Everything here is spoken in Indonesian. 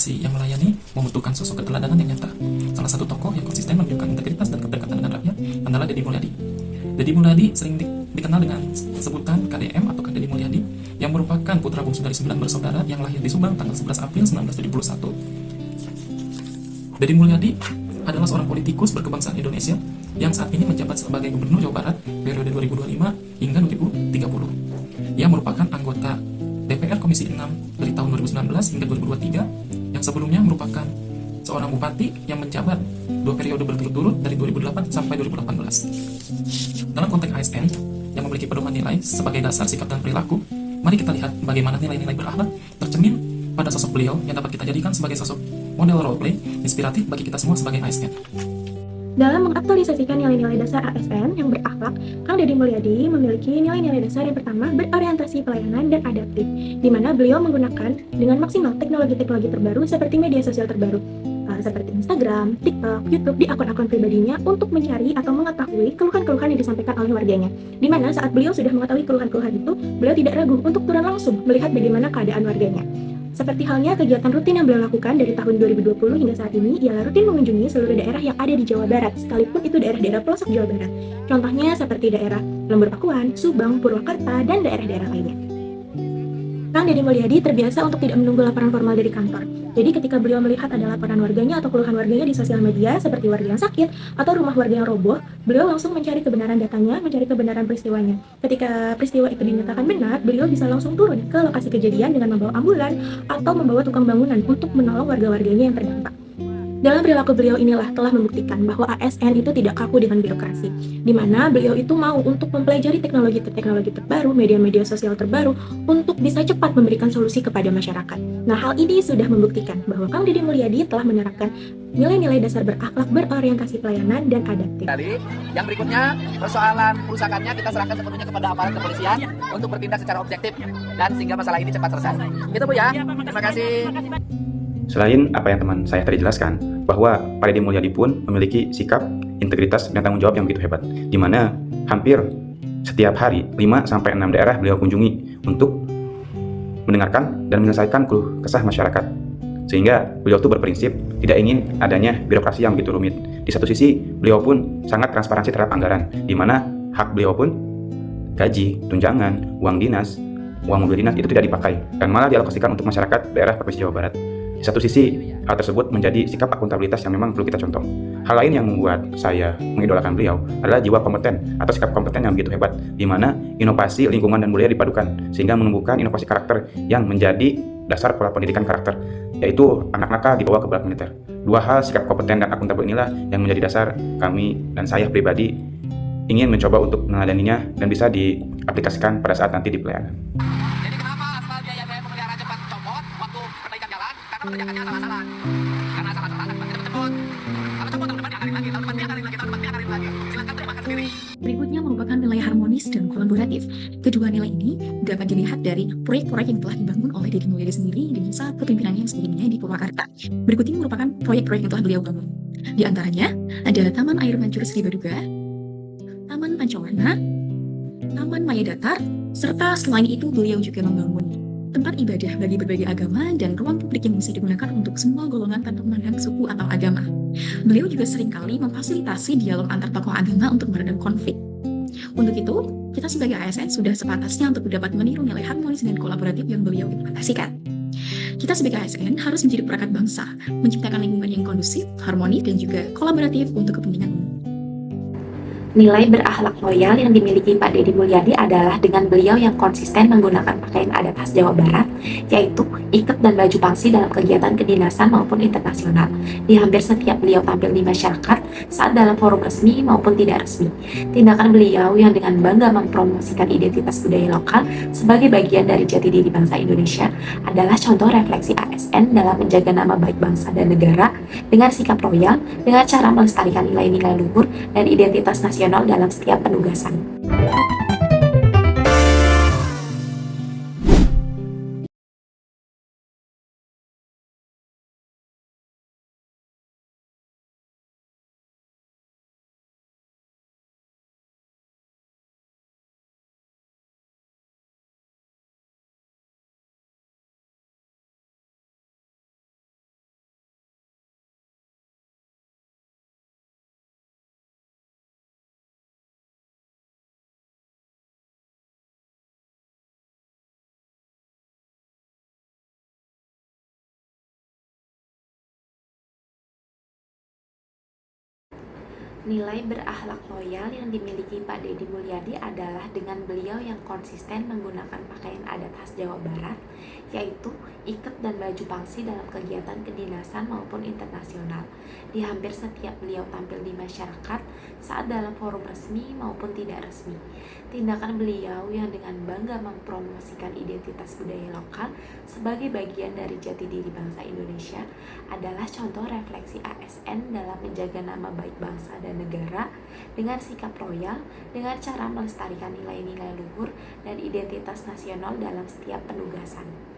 demokrasi yang melayani membutuhkan sosok keteladanan yang nyata. Salah satu tokoh yang konsisten menunjukkan integritas dan kedekatan dengan rakyat adalah Deddy Mulyadi. Deddy Mulyadi sering dikenal dengan sebutan KDM atau Deddy Mulyadi, yang merupakan putra bungsu dari 9 bersaudara yang lahir di Subang tanggal 11 April 1971. Deddy Mulyadi adalah seorang politikus berkebangsaan Indonesia yang saat ini menjabat sebagai Gubernur Jawa Barat periode 2025 hingga 2030. Ia merupakan anggota DPR Komisi 6 dari tahun 2019 hingga 2023, yang sebelumnya merupakan seorang bupati yang menjabat 2 periode berturut-turut dari 2008 sampai 2018. Dalam konteks ASN yang memiliki pedoman nilai sebagai dasar sikap dan perilaku, mari kita lihat bagaimana nilai-nilai berakhlak tercermin pada sosok beliau yang dapat kita jadikan sebagai sosok model roleplay inspiratif bagi kita semua sebagai ASN. Dalam mengaktualisasikan nilai-nilai dasar ASN yang berakhlak, Kang Deddy Mulyadi memiliki nilai-nilai dasar yang pertama berorientasi pelayanan dan adaptif, di mana beliau menggunakan dengan maksimal teknologi-teknologi terbaru seperti media sosial terbaru, seperti Instagram, TikTok, YouTube di akun-akun pribadinya untuk mencari atau mengetahui keluhan-keluhan yang disampaikan oleh warganya. Di mana saat beliau sudah mengetahui keluhan-keluhan itu, beliau tidak ragu untuk turun langsung melihat bagaimana keadaan warganya. Seperti halnya kegiatan rutin yang beliau lakukan dari tahun 2020 hingga saat ini, ialah rutin mengunjungi seluruh daerah yang ada di Jawa Barat, sekalipun itu daerah-daerah pelosok Jawa Barat. Contohnya seperti daerah Lembur Pakuan, Subang, Purwakarta, dan daerah-daerah lainnya. Kang Deddy Mulyadi terbiasa untuk tidak menunggu laporan formal dari kantor. Jadi ketika beliau melihat ada laporan warganya atau keluhan warganya di sosial media seperti warga yang sakit atau rumah warga yang roboh, beliau langsung mencari kebenaran datanya, mencari kebenaran peristiwanya. Ketika peristiwa itu dinyatakan benar, beliau bisa langsung turun ke lokasi kejadian dengan membawa ambulan atau membawa tukang bangunan untuk menolong warga-warganya yang terdampak. Dalam perilaku beliau inilah telah membuktikan bahwa ASN itu tidak kaku dengan birokrasi, di mana beliau itu mau untuk mempelajari teknologi-teknologi terbaru, media-media sosial terbaru, untuk bisa cepat memberikan solusi kepada masyarakat. Nah, hal ini sudah membuktikan bahwa Kang Deddy Mulyadi telah menerapkan nilai-nilai dasar berakhlak, berorientasi pelayanan, dan adaptif. Yang berikutnya, persoalan perusakannya kita serahkan sepenuhnya kepada aparat kepolisian untuk bertindak secara objektif dan sehingga masalah ini cepat selesai. Itu Bu ya, terima kasih. Selain apa yang teman saya tadi jelaskan, bahwa Pak Deddy Mulyadi pun memiliki sikap, integritas, dan tanggung jawab yang begitu hebat, di mana hampir setiap hari 5-6 daerah beliau kunjungi untuk mendengarkan dan menyelesaikan keluh kesah masyarakat. Sehingga beliau tuh berprinsip tidak ingin adanya birokrasi yang begitu rumit. Di satu sisi, beliau pun sangat transparansi terhadap anggaran, di mana hak beliau pun gaji, tunjangan, uang dinas, uang mobil dinas itu tidak dipakai dan malah dialokasikan untuk masyarakat daerah Provinsi Jawa Barat. Di satu sisi, hal tersebut menjadi sikap akuntabilitas yang memang perlu kita contoh. Hal lain yang membuat saya mengidolakan beliau adalah jiwa kompeten atau sikap kompeten yang begitu hebat, di mana inovasi, lingkungan, dan budaya dipadukan, sehingga menumbuhkan inovasi karakter yang menjadi dasar pola pendidikan karakter, yaitu anak nakal dibawa ke belakang militer. Dua hal, sikap kompeten dan akuntabel inilah yang menjadi dasar kami dan saya pribadi ingin mencoba untuk meneladaninya dan bisa diaplikasikan pada saat nanti di pelayanan. Jadi kenapa aspal biaya pemeliharaan cepat copot waktu perbaikan jalan? Karena penjagaannya salah-salah. Karena salah-salah kan pasti copot. Kalau copot tahun depan diangkarin lagi, tahun depan diangkarin lagi, tahun depan diangkarin lagi. Silakan terjemahkan sendiri. Berikutnya merupakan nilai harmonis dan kolaboratif. Kedua nilai ini dapat dilihat dari proyek-proyek yang telah dibangun oleh Deddy Mulyadi sendiri di masa kepemimpinannya sebelumnya di Purwakarta. Berikut ini merupakan proyek-proyek yang telah beliau bangun. Di antaranya ada Taman Air Mancur Sri Baduga, Taman Pancawarna, Taman Maya Datar, serta selain itu beliau juga membangun tempat ibadah bagi berbagai agama dan ruang publik yang bisa digunakan untuk semua golongan tanpa memandang suku atau agama. Beliau juga seringkali memfasilitasi dialog antar tokoh agama untuk meredam konflik. Untuk itu, kita sebagai ASN sudah sepantasnya untuk dapat meniru nilai harmonis dan kolaboratif yang beliau implementasikan. Kita sebagai ASN harus menjadi perangkat bangsa, menciptakan lingkungan yang kondusif, harmonis, dan juga kolaboratif untuk kepentingan umum. Nilai berakhlak loyal yang dimiliki Pak Deddy Mulyadi adalah dengan beliau yang konsisten menggunakan pakaian adat khas Jawa Barat, yaitu ikat dan baju pangsi dalam kegiatan kedinasan maupun internasional. Di hampir setiap beliau tampil di masyarakat, saat dalam forum resmi maupun tidak resmi. Tindakan beliau yang dengan bangga mempromosikan identitas budaya lokal sebagai bagian dari jati diri bangsa Indonesia adalah contoh refleksi ASN dalam menjaga nama baik bangsa dan negara dengan sikap loyal, dengan cara melestarikan nilai-nilai luhur dan identitas nasional dalam setiap penugasan. Nilai berakhlak loyal yang dimiliki Pak Deddy Mulyadi adalah dengan beliau yang konsisten menggunakan pakaian adat khas Jawa Barat, yaitu ikat dan baju pangsi dalam kegiatan kedinasan maupun internasional. Di hampir setiap beliau tampil di masyarakat, saat dalam forum resmi maupun tidak resmi. Tindakan beliau yang dengan bangga mempromosikan identitas budaya lokal sebagai bagian dari jati diri bangsa Indonesia adalah contoh refleksi ASN dalam menjaga nama baik bangsa dan negara dengan sikap loyal, dengan cara melestarikan nilai-nilai luhur dan identitas nasional dalam setiap penugasan.